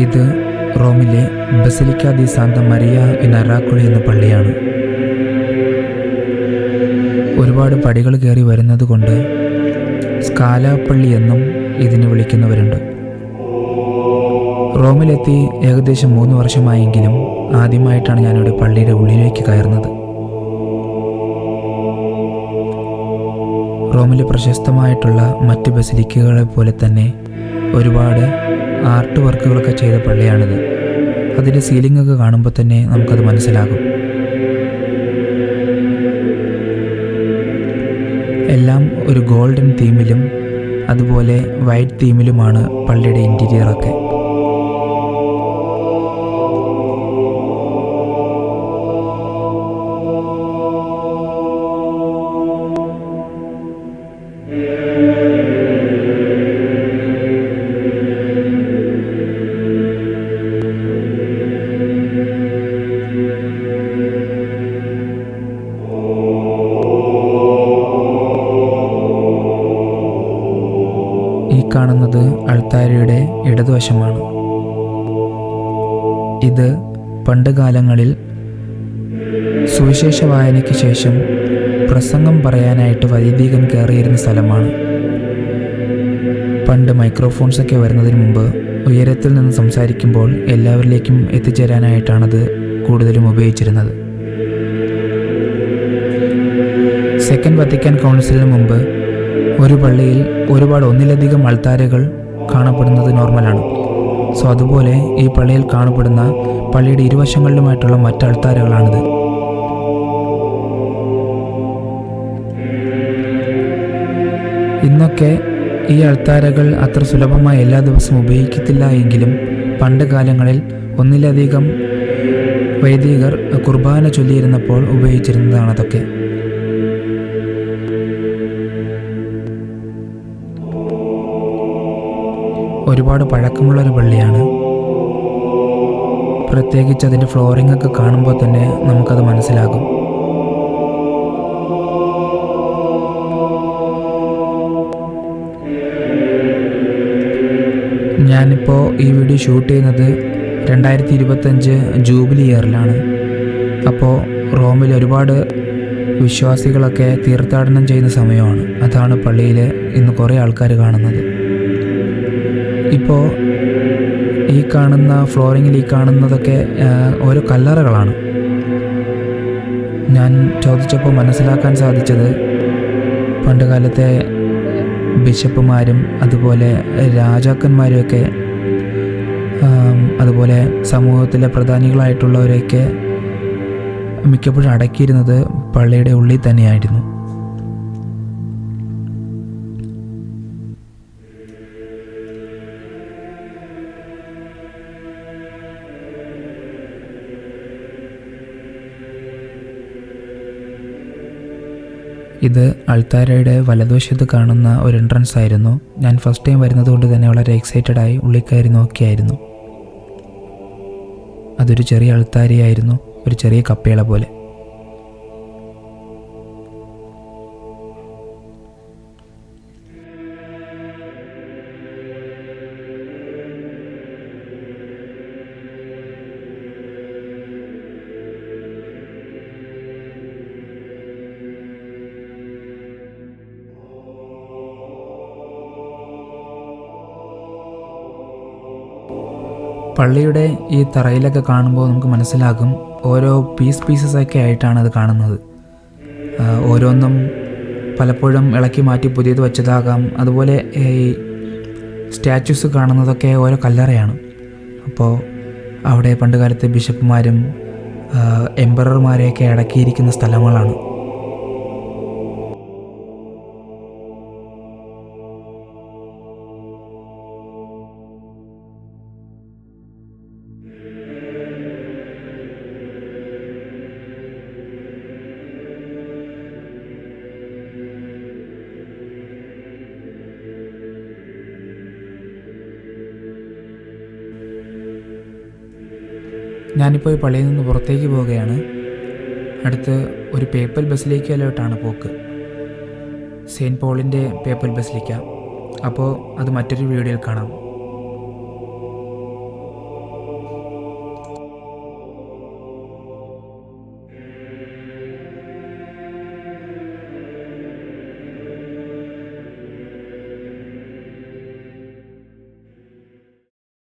ഇത് റോമിലെ basilica di Santa Maria in Aracoeli എന്ന പള്ളിയാണ്. ഒരുപാട് പടികൾ കയറി വരുന്നത് കൊണ്ട് സ്കാല പള്ളി എന്നും ഇതിന് വിളിക്കുന്നവരുണ്ട്. റോമിലെത്തി ഏകദേശം 3 വർഷമായെങ്കിലും ആദ്യമായിട്ടാണ് ഞാനിവിടെ പള്ളിയുടെ ഉള്ളിലേക്ക് കയറുന്നത്. റോമിലെ പ്രശസ്തമായിട്ടുള്ള മറ്റ് ബസിലിക്കകളെ പോലെ തന്നെ ഒരുപാട് ആർട്ട് വർക്കുകളൊക്കെ ചെയ്ത പള്ളിയാണിത്. അതിൻ്റെ സീലിംഗൊക്കെ കാണുമ്പോൾ തന്നെ നമുക്കത് മനസ്സിലാകും. എല്ലാം ഒരു ഗോൾഡൻ തീമിലും അതുപോലെ വൈറ്റ് തീമിലുമാണ് പള്ളിയുടെ ഇൻറ്റീരിയറൊക്കെ. ഈ കാണുന്നത് അൾത്താരയുടെ ഇടതുവശമാണ്. ഇത് പണ്ട് കാലങ്ങളിൽ സുവിശേഷ വായനയ്ക്ക് ശേഷം പ്രസംഗം പറയാനായിട്ട് വൈദികൻ കയറിയിരുന്ന സ്ഥലമാണ്. പണ്ട് മൈക്രോഫോൺസൊക്കെ വരുന്നതിന് മുമ്പ് ഉയരത്തിൽ നിന്ന് സംസാരിക്കുമ്പോൾ എല്ലാവരിലേക്കും എത്തിച്ചേരാനായിട്ടാണത് കൂടുതലും ഉപയോഗിച്ചിരുന്നത്. സെക്കൻഡ് വത്തിക്കാൻ കൗൺസിലിന് മുമ്പ് ഒരു പള്ളിയിൽ ഒന്നിലധികം അൾത്താരകൾ കാണപ്പെടുന്നത് നോർമലാണ്. സോ അതുപോലെ ഈ പള്ളിയിൽ കാണപ്പെടുന്ന പള്ളിയുടെ ഇരുവശങ്ങളിലുമായിട്ടുള്ള മറ്റ് അൾത്താരകളാണിത്. ഇന്നൊക്കെ ഈ അൾത്താരകൾ അത്ര സുലഭമായി എല്ലാ ദിവസവും ഉപയോഗിക്കത്തില്ല എങ്കിലും പണ്ട് കാലങ്ങളിൽ ഒന്നിലധികം വൈദികർ കുർബാന ചൊല്ലിയിരുന്നപ്പോൾ ഉപയോഗിച്ചിരുന്നതാണ് അതൊക്കെ. ഒരുപാട് പഴക്കമുള്ളൊരു പള്ളിയാണ്. പ്രത്യേകിച്ച് അതിൻ്റെ ഫ്ലോറിംഗ് ഒക്കെ കാണുമ്പോൾ തന്നെ നമുക്കത് മനസ്സിലാകും. ഞാനിപ്പോൾ ഈ വീഡിയോ ഷൂട്ട് ചെയ്യുന്നത് 2025 ജൂബിലി ഇയറിലാണ്. അപ്പോൾ റോമിൽ ഒരുപാട് വിശ്വാസികളൊക്കെ തീർത്ഥാടനം ചെയ്യുന്ന സമയമാണ്. അതാണ് പള്ളിയിൽ ഇന്ന് കുറേ ആൾക്കാർ കാണുന്നത്. ഇപ്പോൾ ഈ കാണുന്ന ഫ്ലോറിങ്ങിൽ ഈ കാണുന്നതൊക്കെ ഓരോ കല്ലറകളാണ്. ഞാൻ ചോദിച്ചപ്പോൾ മനസ്സിലാക്കാൻ സാധിച്ചത് പണ്ട് കാലത്തെ ബിഷപ്പുമാരും അതുപോലെ രാജാക്കന്മാരുമൊക്കെ അതുപോലെ സമൂഹത്തിലെ പ്രധാനികളായിട്ടുള്ളവരെയൊക്കെ മിക്കപ്പോഴും അടക്കിയിരുന്നത് പള്ളിയുടെ ഉള്ളിൽ തന്നെയായിരുന്നു. ഇത് അൾത്താരയുടെ വലതുവശത്ത് കാണുന്ന ഒരു എൻട്രൻസ് ആയിരുന്നു. ഞാൻ ഫസ്റ്റ് ടൈം വരുന്നത് കൊണ്ട് തന്നെ വളരെ എക്സൈറ്റഡായി ഉള്ളിൽ കയറി നോക്കിയായിരുന്നു. അതൊരു ചെറിയ അൾത്താരയായിരുന്നു, ഒരു ചെറിയ കപ്പേള പോലെ. പള്ളിയുടെ ഈ തറയിലൊക്കെ കാണുമ്പോൾ നമുക്ക് മനസ്സിലാകും ഓരോ പീസസൊക്കെ ആയിട്ടാണ് അത് കാണുന്നത്. ഓരോന്നും പലപ്പോഴും ഇളക്കി മാറ്റി പുതിയത് വെച്ചതാകാം. അതുപോലെ ഈ സ്റ്റാച്യൂസ് കാണുന്നതൊക്കെ ഓരോ കല്ലറയാണ്. അപ്പോൾ അവിടെ പണ്ട് കാലത്തെ ബിഷപ്പുമാരും എംപറർമാരെയൊക്കെ അടക്കിയിരിക്കുന്ന സ്ഥലങ്ങളാണ്. ഞാനിപ്പോൾ ഈ പള്ളിയിൽ നിന്ന് പുറത്തേക്ക് പോവുകയാണ്. അടുത്ത് ഒരു പേപ്പൽ ബസിലിക്കയിലോട്ടാണ് പോക്ക്, സെയിൻറ്റ് പോളിൻ്റെ പേപ്പൽ ബസിലിക്ക. അപ്പോൾ അത് മറ്റൊരു വീഡിയോയിൽ കാണാം.